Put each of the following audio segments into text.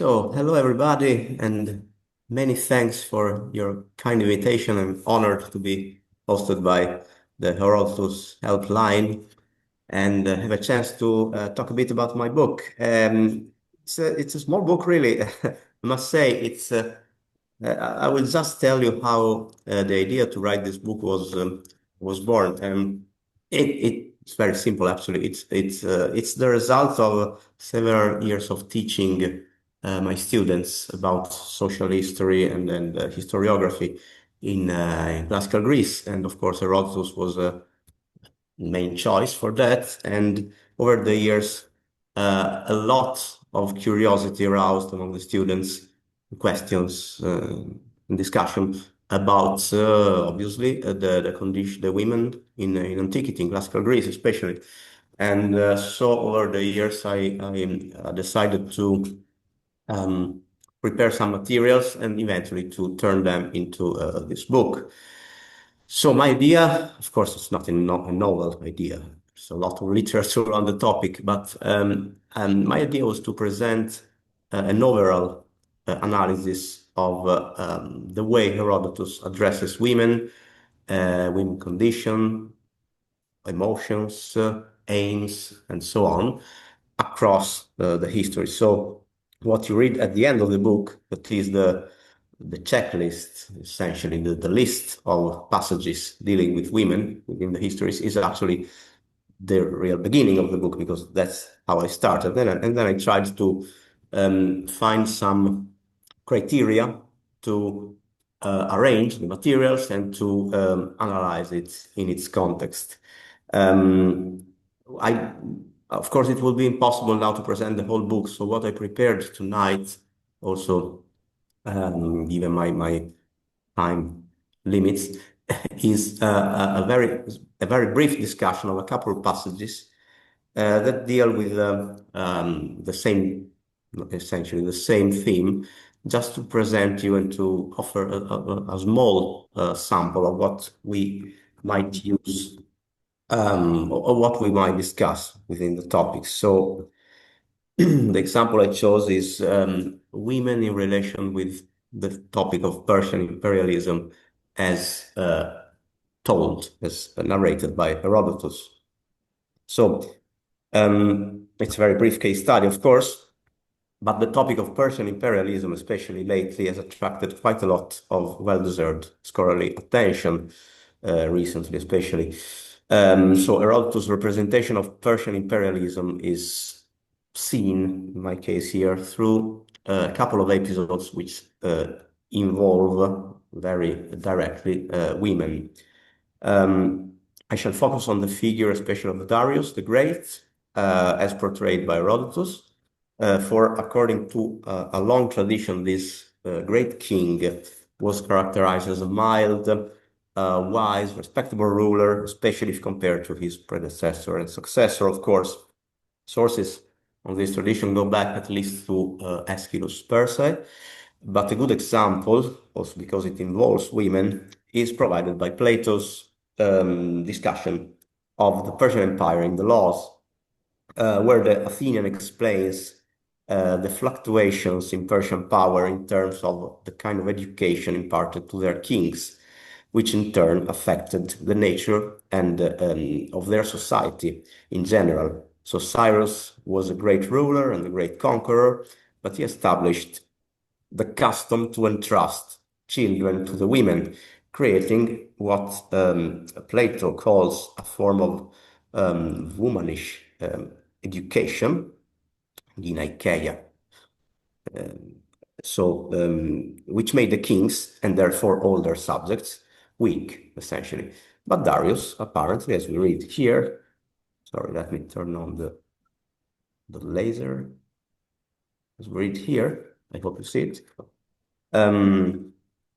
So, hello everybody, and many thanks for your kind invitation. I'm honored to be hosted by the Herodotus Helpline and have a chance to talk a bit about my book. It's a small book, really. I must say, I will just tell you how the idea to write this book was born. It's very simple, actually. It's the result of several years of teaching my students about social history and historiography in classical Greece, and of course, Herodotus was a main choice for that. And over the years, a lot of curiosity aroused among the students, questions and discussion about obviously the condition, the women in antiquity, in classical Greece especially. And so over the years, I decided to um, prepare some materials and eventually to turn them into this book. So my idea, of course, it's not a novel idea. There's a lot of literature on the topic, but my idea was to present an overall analysis of the way Herodotus addresses women, women condition, emotions, aims, and so on across the history. So what you read at the end of the book, that is the checklist, essentially the list of passages dealing with women within the histories, is actually the real beginning of the book, because that's how I started. And then I tried to find some criteria to arrange the materials and to analyze it in its context. Um, I, of course, it will be impossible now to present the whole book. So what I prepared tonight, also given my time limits, is a very brief discussion of a couple of passages that deal with the same, essentially the same theme, just to present you and to offer a small sample of what we might use or what we might discuss within the topic. So the example I chose is women in relation with the topic of Persian imperialism as told, as narrated by Herodotus. So it's a very brief case study, of course, but the topic of Persian imperialism, especially lately, has attracted quite a lot of well-deserved scholarly attention recently, especially. So Herodotus' representation of Persian imperialism is seen, in my case here, through a couple of episodes which involve very directly women. I shall focus on the figure, especially of Darius the Great, as portrayed by Herodotus. For according to a long tradition, this great king was characterized as a mild, wise, respectable ruler, especially if compared to his predecessor and successor. Of course, sources on this tradition go back at least to Aeschylus per se, but a good example, also because it involves women, is provided by Plato's discussion of the Persian Empire in the Laws, where the Athenian explains the fluctuations in Persian power in terms of the kind of education imparted to their kings, which in turn affected the nature and of their society in general. So Cyrus was a great ruler and a great conqueror, but he established the custom to entrust children to the women, creating what Plato calls a form of womanish education, gynikeia. Which made the kings and therefore all their subjects weak, essentially. But Darius, apparently, as we read here, sorry, let me turn on the laser. As we read here, I hope you see it,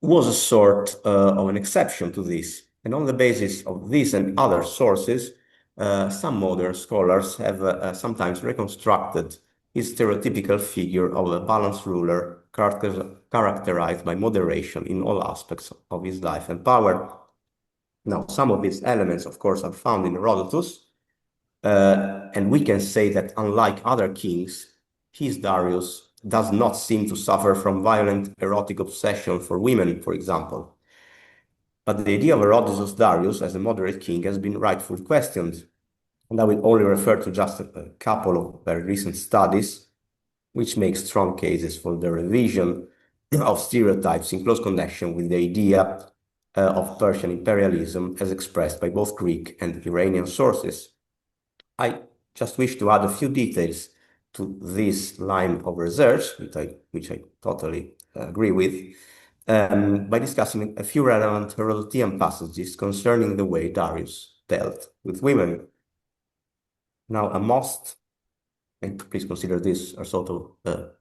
was a sort of an exception to this. And on the basis of this and other sources, some modern scholars have sometimes reconstructed his stereotypical figure of a balanced ruler characterized by moderation in all aspects of his life and power. Now, some of these elements, of course, are found in Herodotus, and we can say that unlike other kings, his Darius does not seem to suffer from violent erotic obsession for women, for example. But the idea of Herodotus Darius as a moderate king has been rightfully questioned, and I will only refer to just a couple of very recent studies, which make strong cases for the revision of stereotypes in close connection with the idea of Persian imperialism as expressed by both Greek and Iranian sources. I just wish to add a few details to this line of research, which I totally agree with, by discussing a few relevant Herodotian passages concerning the way Darius dealt with women. Now, and please consider this a sort of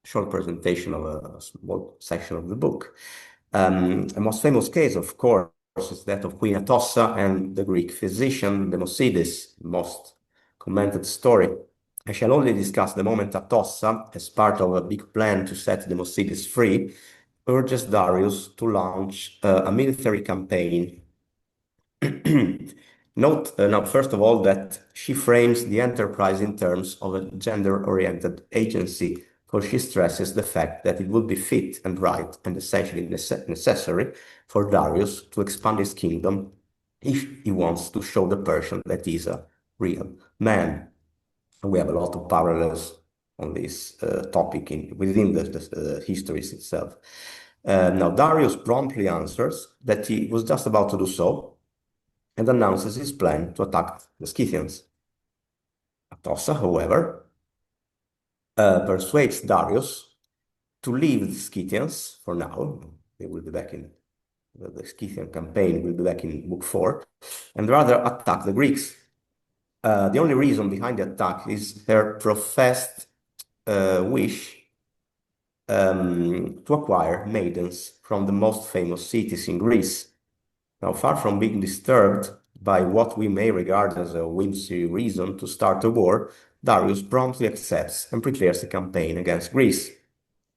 short presentation of a small section of the book. A most famous case, of course, is that of Queen Atossa and the Greek physician Democedes, most commented story. I shall only discuss the moment Atossa, as part of a big plan to set Democedes free, urges Darius to launch a military campaign. Note now, first of all, that she frames the enterprise in terms of a gender-oriented agency, for she stresses the fact that it would be fit and right and essentially necessary for Darius to expand his kingdom if he wants to show the Persian that he's a real man. We have a lot of parallels on this topic within the histories itself. Now, Darius promptly answers that he was just about to do so and announces his plan to attack the Scythians. Atossa, however, persuades Darius to leave the Scythians for now. They will be back in the Scythian campaign will be back in Book 4, and rather attack the Greeks. The only reason behind the attack is her professed wish to acquire maidens from the most famous cities in Greece. Now, far from being disturbed by what we may regard as a whimsy reason to start a war, Darius promptly accepts and declares a campaign against Greece,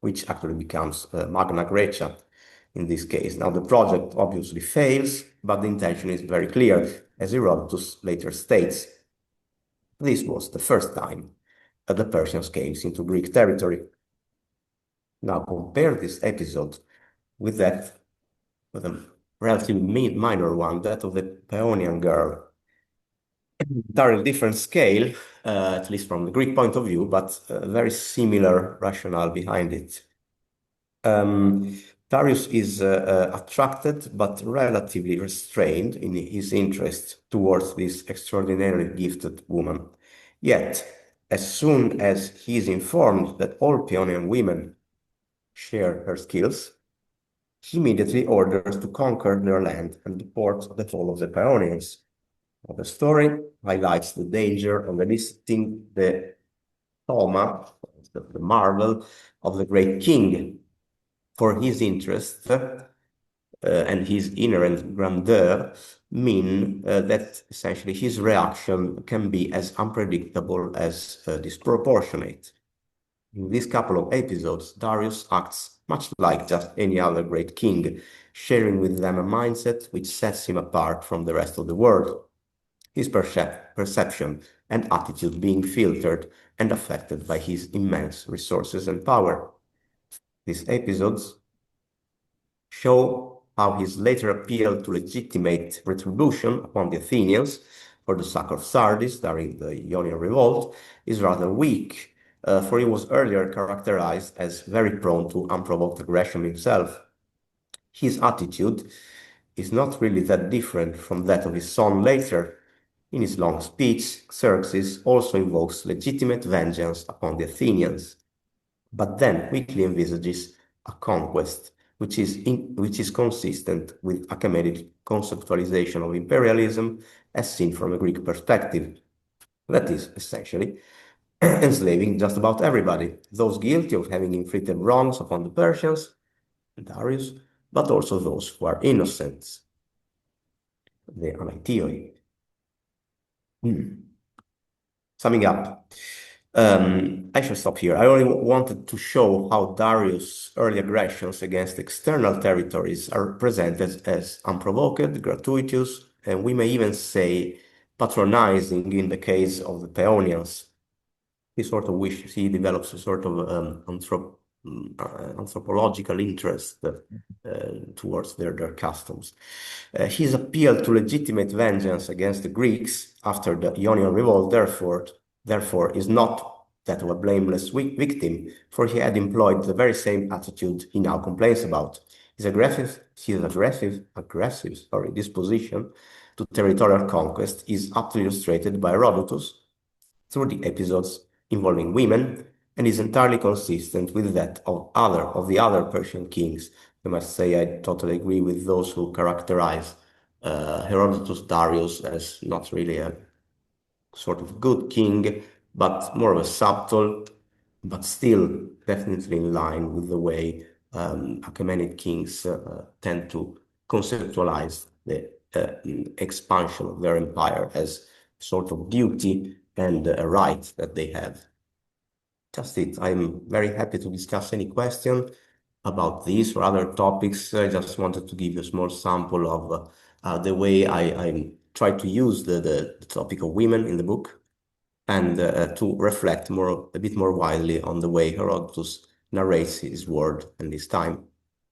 which actually becomes Magna Graecia in this case. Now, the project obviously fails, but the intention is very clear, as Herodotus later states. This was the first time that the Persians came into Greek territory. Now, compare this episode with a relatively minor one, that of the Paeonian girl. Entirely different scale, at least from the Greek point of view, but a very similar rationale behind it. Darius is attracted but relatively restrained in his interest towards this extraordinarily gifted woman. Yet, as soon as he is informed that all Paeonian women share her skills, he immediately orders to conquer their land and deport the whole of the Paeonians. The story highlights the danger of eliciting the thoma, the marvel of the great king, for his interest and his inherent grandeur mean that essentially his reaction can be as unpredictable as disproportionate. In these couple of episodes, Darius acts much like just any other great king, sharing with them a mindset which sets him apart from the rest of the world. His perception and attitude being filtered and affected by his immense resources and power. These episodes show how his later appeal to legitimate retribution upon the Athenians for the sack of Sardis during the Ionian revolt is rather weak, for he was earlier characterized as very prone to unprovoked aggression himself. His attitude is not really that different from that of his son later. In his long speech, Xerxes also invokes legitimate vengeance upon the Athenians, but then quickly envisages a conquest which is consistent with Achaemenid conceptualization of imperialism as seen from a Greek perspective. That is, essentially, enslaving just about everybody, those guilty of having inflicted wrongs upon the Persians, Darius, but also those who are innocent, the anaitioi. Summing up, I shall stop here. I only wanted to show how Darius' early aggressions against external territories are presented as unprovoked, gratuitous, and we may even say patronizing in the case of the Paeonians. he develops a sort of anthropological interest towards their customs. His appeal to legitimate vengeance against the Greeks after the Ionian revolt, therefore, is not that of a blameless victim, for he had employed the very same attitude he now complains about. His aggressive disposition to territorial conquest is aptly illustrated by Herodotus through the episodes involving women, and is entirely consistent with that of the other Persian kings. I must say I totally agree with those who characterize Herodotus Darius as not really a sort of good king, but more of a subtle, but still definitely in line with the way Achaemenid kings tend to conceptualize the expansion of their empire as sort of duty and a right that they have. Just it. I'm very happy to discuss any question about this or other topics. I just wanted to give you a small sample of the way I try to use the topic of women in the book, and to reflect a bit more widely on the way Herodotus narrates his world and his time.